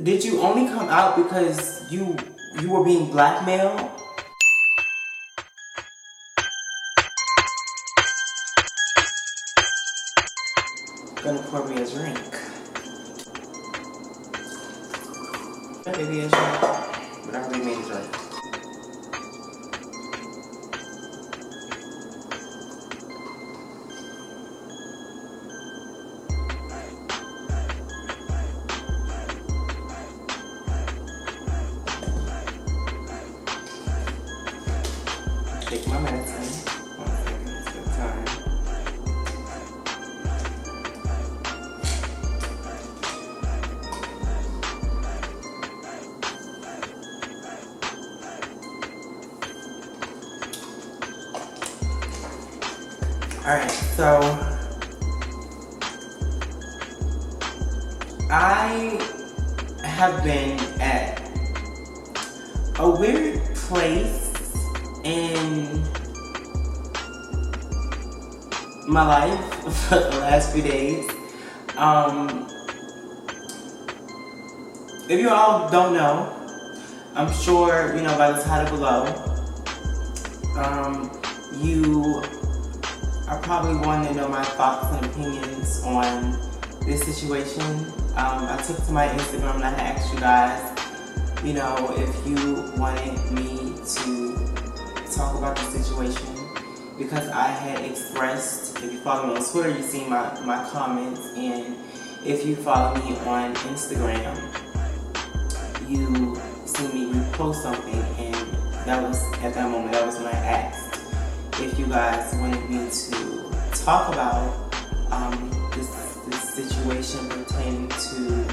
Did you only come out because you were being blackmailed? Gonna pour me a drink. Maybe a drink, but I already made a drink. Take my medicine. 1 second, it's good time. Alright, so I have been at a weird place in my life for the last few days. If you all don't know, I'm sure you know by the title below, you are probably wanting to know my thoughts and opinions on this situation. I took to my Instagram and I asked you guys, you know, if you wanted me to talk about the situation, because I had expressed, if you follow me on Twitter, you see my comments, and if you follow me on Instagram, you see me repost something, and that was, at that moment, that was when I asked if you guys wanted me to talk about this situation pertaining to,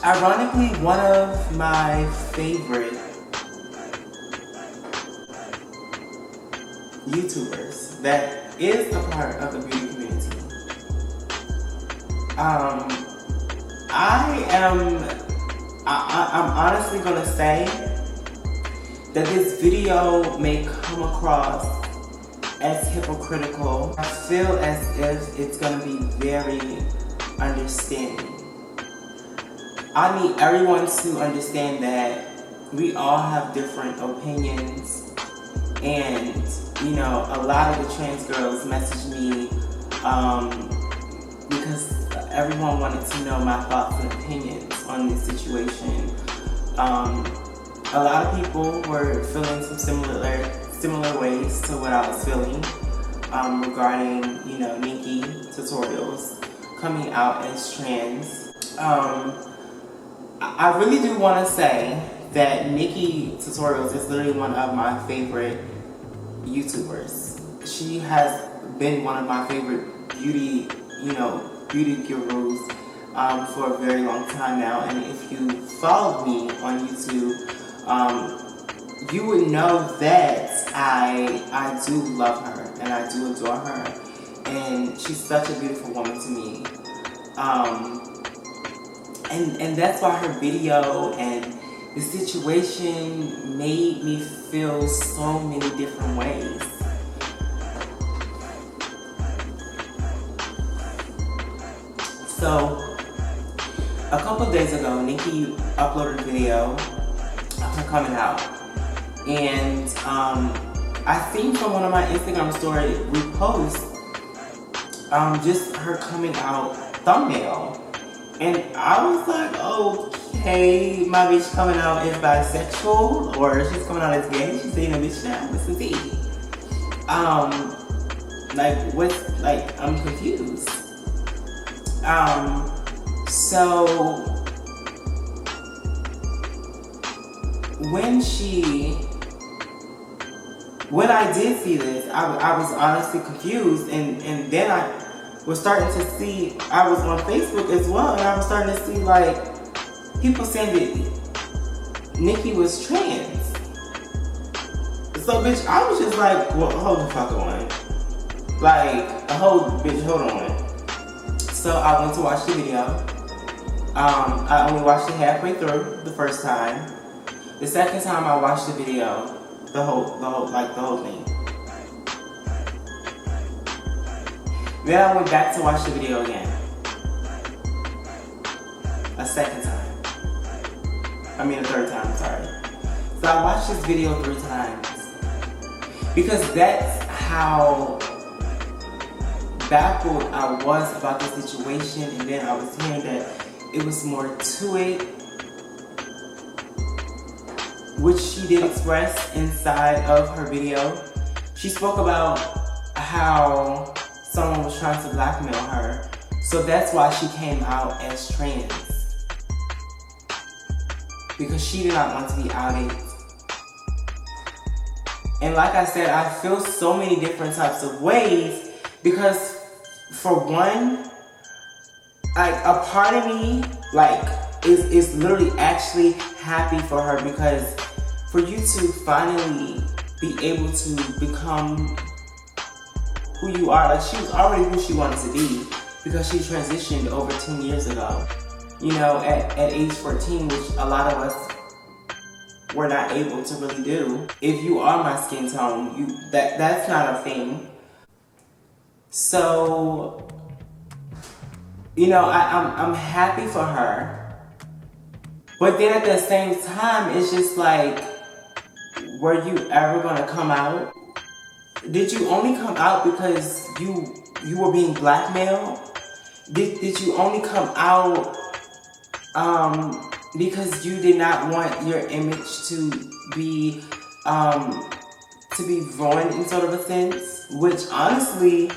ironically, one of my favorite YouTubers that is a part of the beauty community. I'm honestly gonna say that this video may come across as hypocritical. I feel as if it's gonna be very understanding. I need everyone to understand that we all have different opinions, and you know, a lot of the trans girls messaged me because everyone wanted to know my thoughts and opinions on this situation. A lot of people were feeling some similar ways to what I was feeling regarding, you know, Nikki tutorials coming out as trans. I really do want to say that Nikki tutorials is literally one of my favorite YouTubers. She has been one of my favorite beauty gurus for a very long time now. And if you followed me on YouTube, you would know that I do love her and I do adore her, and she's such a beautiful woman to me. And that's why her video and the situation made me feel so many different ways. So, a couple of days ago, Nikki uploaded a video of her coming out. And I seen from one of my Instagram story repost just her coming out thumbnail. And I was like, okay, my bitch coming out is bisexual, or she's coming out as gay. She's saying a bitch now, what's the tea? I'm confused. So when I did see this, I was honestly confused, and then I was starting to see, I was on Facebook as well, and I was starting to see like people saying that Nikki was trans. So bitch, I was just like, well, hold the fuck on. Like, hold on. So I went to watch the video. I only watched it halfway through the first time. The second time I watched the video, the whole thing. Then I went back to watch the video again. A second time. the third time, I'm sorry. So I watched this video 3 times because that's how baffled I was about the situation, and then I was hearing that it was more to it, which she did express inside of her video. She spoke about how someone was trying to blackmail her, so that's why she came out as trans, because she did not want to be outed. And like I said, I feel so many different types of ways, because for one, like, a part of me, like, is literally actually happy for her, because for you to finally be able to become who you are, like, she was already who she wanted to be, because she transitioned over 10 years ago, you know, at age 14, which a lot of us were not able to really do. If you are my skin tone, that's not a thing. So, you know, I'm happy for her, but then at the same time, it's just like, were you ever gonna come out? Did you only come out because you were being blackmailed? Did you only come out because you did not want your image to be ruined in sort of a sense? Which honestly,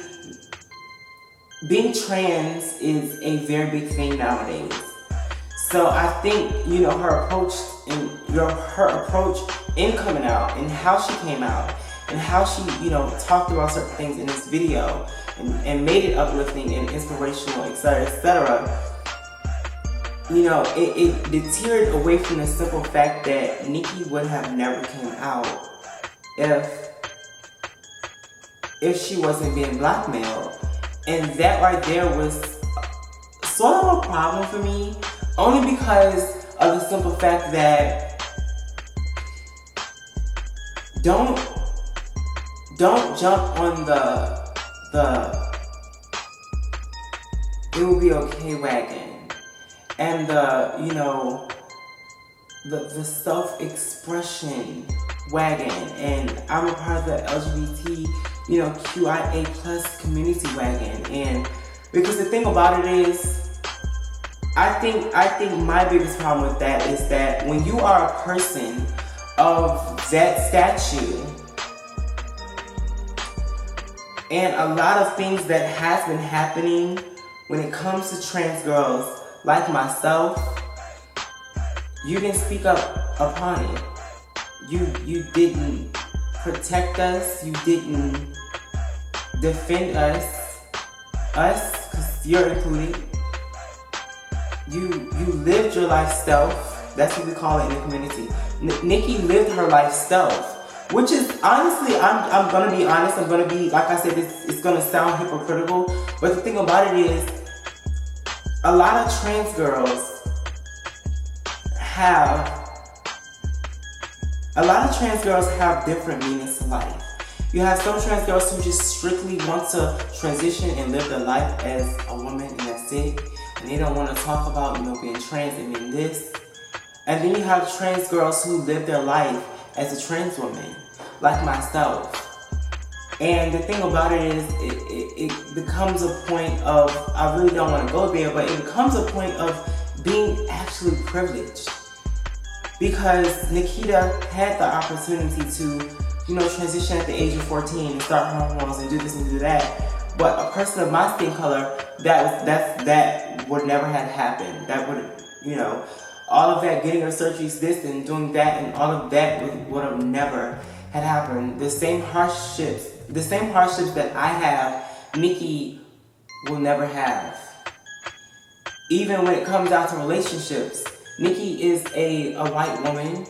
being trans is a very big thing nowadays. So I think, you know, her approach in coming out, and how she came out, and how she, you know, talked about certain things in this video, and made it uplifting and inspirational, etc., etc. You know, it deterred away from the simple fact that Nikki would have never came out if she wasn't being blackmailed. And that right there was sort of a problem for me, only because of the simple fact that don't jump on the it will be okay wagon, and the, you know, the self-expression wagon, and I'm a part of the LGBT, you know, QIA plus community wagon. And because the thing about it is, I think my biggest problem with that is that when you are a person of that stature, and a lot of things that has been happening when it comes to trans girls like myself, you didn't speak up upon it. You didn't protect us. You didn't defend us, because you're included. You lived your life stealth. That's what we call it in the community. Nikki lived her life stealth, which is, honestly, I'm gonna be honest. I'm gonna be, like I said, it's gonna sound hypocritical, but the thing about it is, a lot of trans girls have different meanings to life. You have some trans girls who just strictly want to transition and live their life as a woman, and that's it. And they don't want to talk about, you know, being trans and being this. And then you have trans girls who live their life as a trans woman, like myself. And the thing about it is, it becomes a point of, I really don't want to go there, but it becomes a point of being actually privileged. Because Nikita had the opportunity to, you know, transition at the age of 14 and start hormones and do this and do that. But a person of my skin color, that would never have happened. That would, you know, all of that, getting her surgeries, this and doing that, and all of that would have never had happened. The same hardships that I have, Nikki will never have. Even when it comes down to relationships, Nikki is a white woman.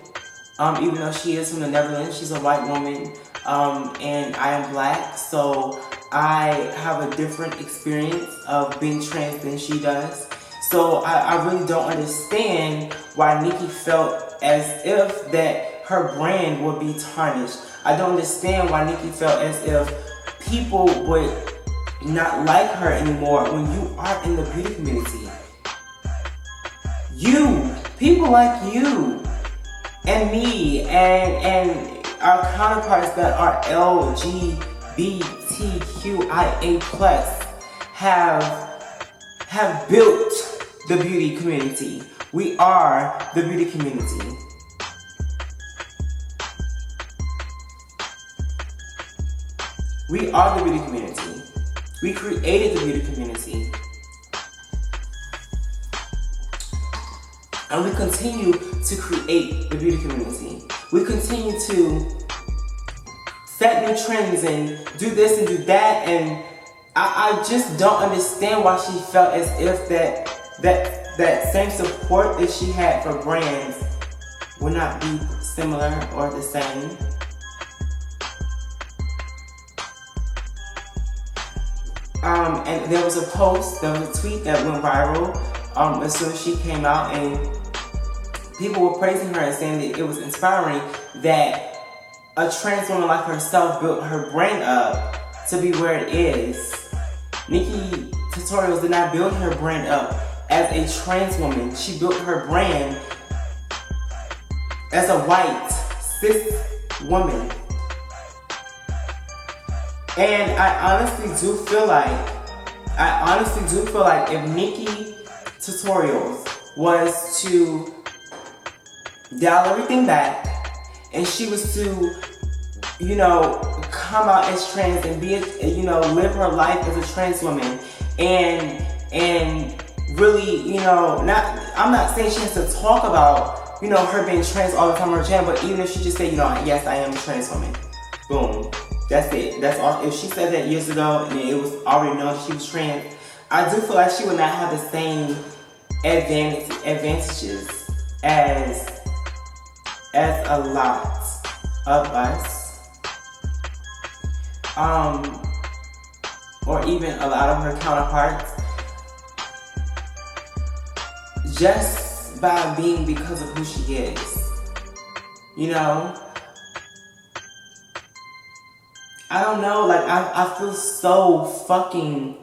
Even though she is from the Netherlands, she's a white woman, and I am black, so I have a different experience of being trans than she does. So I really don't understand why Nikki felt as if that her brand would be tarnished. I don't understand why Nikki felt as if people would not like her anymore when you are in the beauty community. people like you and me and our counterparts that are LGBTQIA+ have built the beauty community. We are the beauty community. We are the beauty community. We created the beauty community. And we continue to create the beauty community. We continue to set new trends and do this and do that. And I just don't understand why she felt as if that same support that she had for brands would not be similar or the same. And there was a post, there was a tweet that went viral as soon as she came out, and people were praising her and saying that it was inspiring that a trans woman like herself built her brand up to be where it is. Nikki Tutorials did not build her brand up as a trans woman. She built her brand as a white, cis woman. And I honestly do feel like if Nikki Tutorials was to dial everything back and she was to, you know, come out as trans and be, live her life as a trans woman and really, I'm not saying she has to talk about, her being trans all the time on her channel, but even if she just said, yes, I am a trans woman. Boom. That's it. That's all. If she said that years ago and it was already known that she was trans, I do feel like she would not have the same advantages as a lot of us, or even a lot of her counterparts, just by being because of who she is. I don't know, like I feel so fucking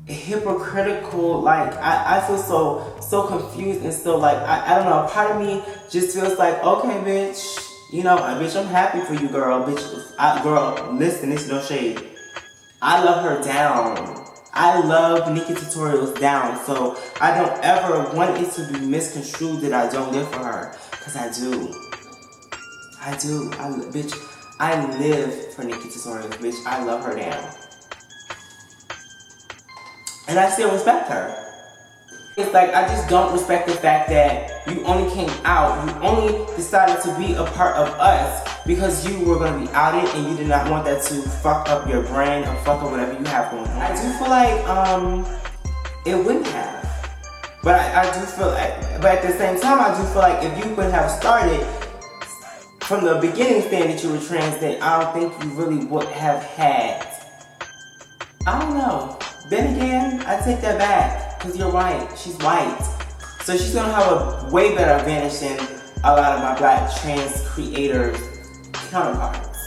hypocritical, like I feel so confused and so like, I don't know, part of me just feels like, okay bitch, bitch, I'm happy for you, girl, bitch, girl, listen, it's no shade. I love her down. I love Nikki Tutorials down, so I don't ever want it to be misconstrued that I don't live for her, because I do. Bitch, I live for Nikki Tutorials, bitch. I love her down. And I still respect her. It's like, I just don't respect the fact that you only came out, you only decided to be a part of us because you were going to be outed and you did not want that to fuck up your brand or fuck up whatever you have going on. I do feel like, it wouldn't have. But I do feel like, but at the same time, I do feel like if you would have started from the beginning saying that you were trans, then I don't think you really would have had. I don't know. Then again, I take that back, because you're white. She's white. So she's going to have a way better advantage than a lot of my black trans creators counterparts.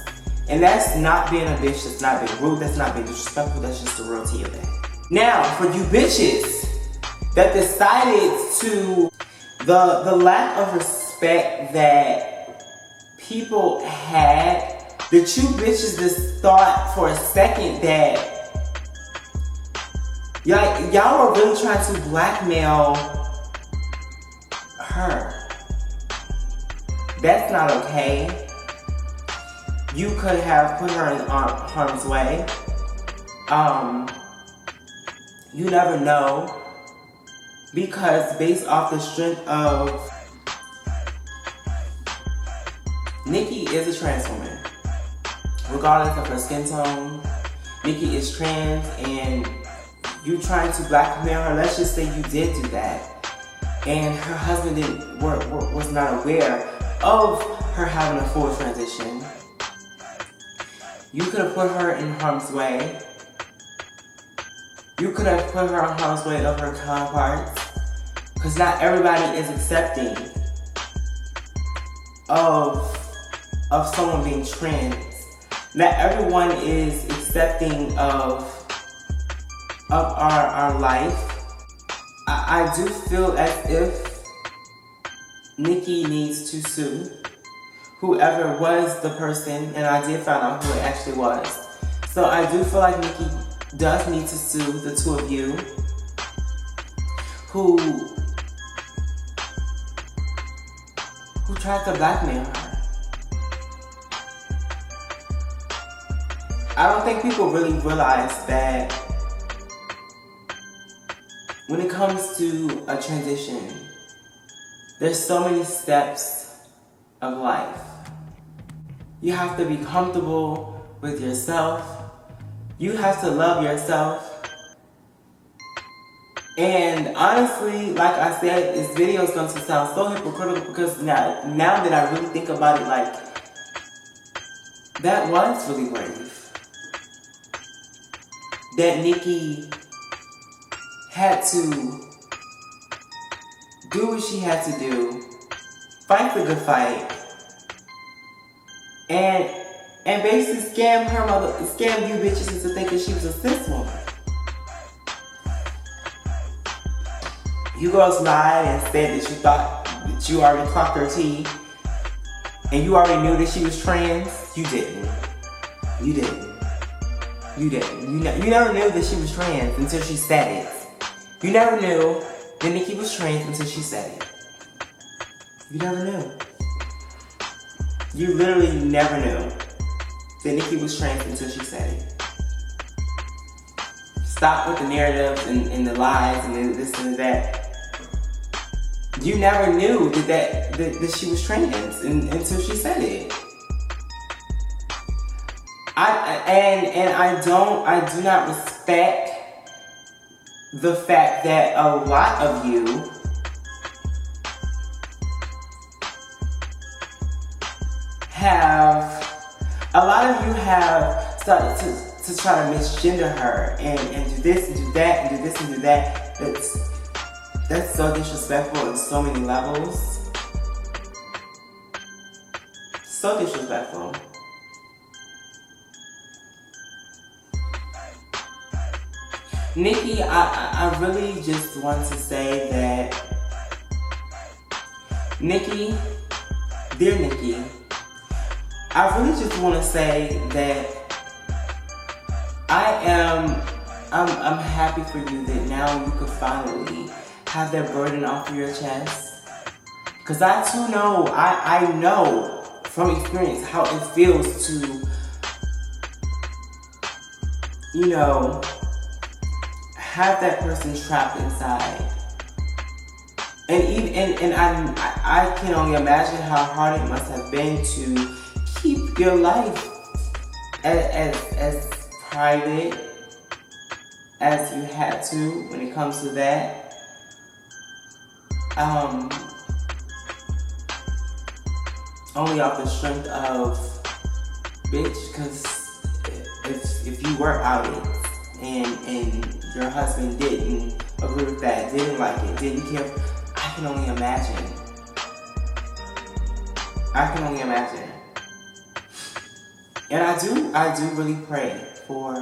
And that's not being a bitch, that's not being rude, that's not being disrespectful, that's just the reality of it. Now, for you bitches that decided to, the lack of respect that people had, that you bitches just thought for a second that y'all were really trying to blackmail her. That's not okay. You could have put her in harm's way. You never know, because based off the strength of Nikki is a trans woman. Regardless of her skin tone, Nikki is trans, and you trying to blackmail her, let's just say you did do that, and her husband was not aware of her having a full transition. You could have put her in harm's way. You could have put her in harm's way of her counterparts, because not everybody is accepting of someone being trans. Not everyone is accepting of our life. I do feel as if Nikki needs to sue whoever was the person, and I did find out who it actually was. So I do feel like Nikki does need to sue the two of you who tried to blackmail her. I don't think people really realize that when it comes to a transition, there's so many steps of life. You have to be comfortable with yourself. You have to love yourself. And honestly, like I said, this video is going to sound so hypocritical because now that I really think about it, like, that was really brave. That Nikki had to do what she had to do, fight the good fight, and basically scam you bitches into thinking she was a cis woman. You girls lied and said that you thought that you already clocked her tea, and you already knew that she was trans. You didn't. You didn't. You didn't. You never knew that she was trans until she said it. You never knew that Nikki was trans until she said it. You never knew. You literally never knew that Nikki was trans until she said it. Stop with the narratives and the lies and this and that. You never knew that she was trans until she said it. I do not respect the fact that a lot of you have started to try to misgender her and do this and do that and do this and do that. That's so disrespectful on so many levels. So disrespectful. Nikki, I really just want to say that Nikki, dear Nikki, I really just want to say that I'm happy for you that now you can finally have that burden off of your chest. Because I too know, I know from experience how it feels to, you know, have that person trapped inside. And I can only imagine how hard it must have been to keep your life as private as you had to when it comes to that. Only off the strength of, bitch, because if you were outed and your husband didn't agree with that, didn't like it, didn't care, I can only imagine. I can only imagine. And I do really pray for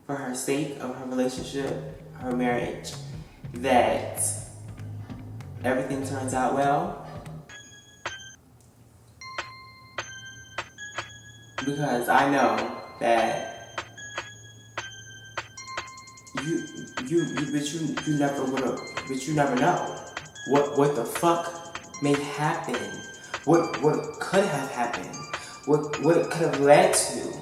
her sake of her relationship, her marriage, that everything turns out well. Because I know that you never would've, but you never know what the fuck may happen, what could have happened, what it could have led to.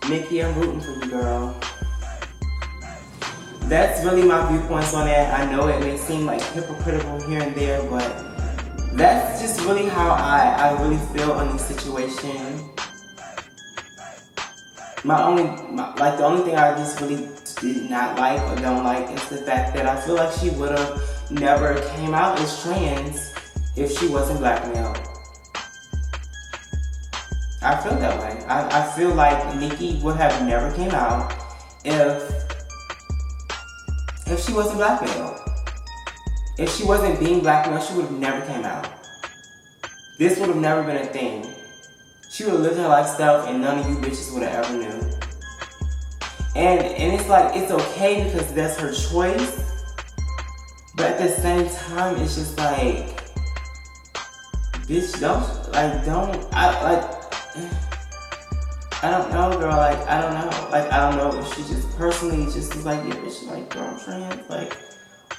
Nikki, I'm rooting for you, girl. That's really my viewpoints on that. I know it may seem like hypocritical here and there, but that's just really how I really feel on this situation. The only thing I just really did not like or don't like is the fact that I feel like she would have never came out as trans if she wasn't blackmailed. I feel that way. I feel like Nikki would have never came out if she wasn't blackmailed. If she wasn't being blackmailed, she would have never came out. this would have never been a thing. She would have lived her lifestyle and none of you bitches would have ever knew. And it's like, it's okay because that's her choice. But at the same time, it's just like, bitch, I don't know, girl, like, I don't know. Like, I don't know if she just personally just was like, yeah, bitch, like, girl, I'm trans, like,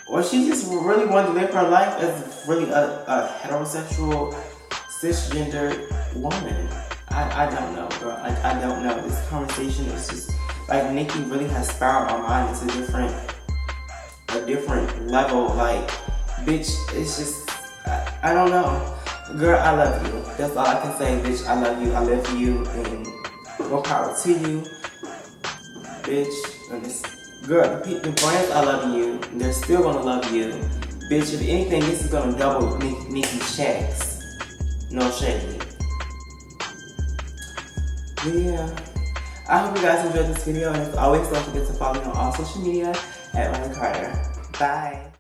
or she just really wanted to live her life as really a heterosexual, cisgender woman. I don't know, girl, like, I don't know. This conversation is just, like, Nikki really has spiraled our mind into a different level, like, bitch, it's just, I don't know. Girl, I love you. That's all I can say, bitch, I love you, I live for you, and more power to you, bitch. And this, girl, the brands are loving you, and they're still gonna love you. Bitch, if anything, this is gonna double Nikki's checks. No shade. But yeah, I hope you guys enjoyed this video, and as always, don't forget to follow me on all social media at Miley Carter. Bye.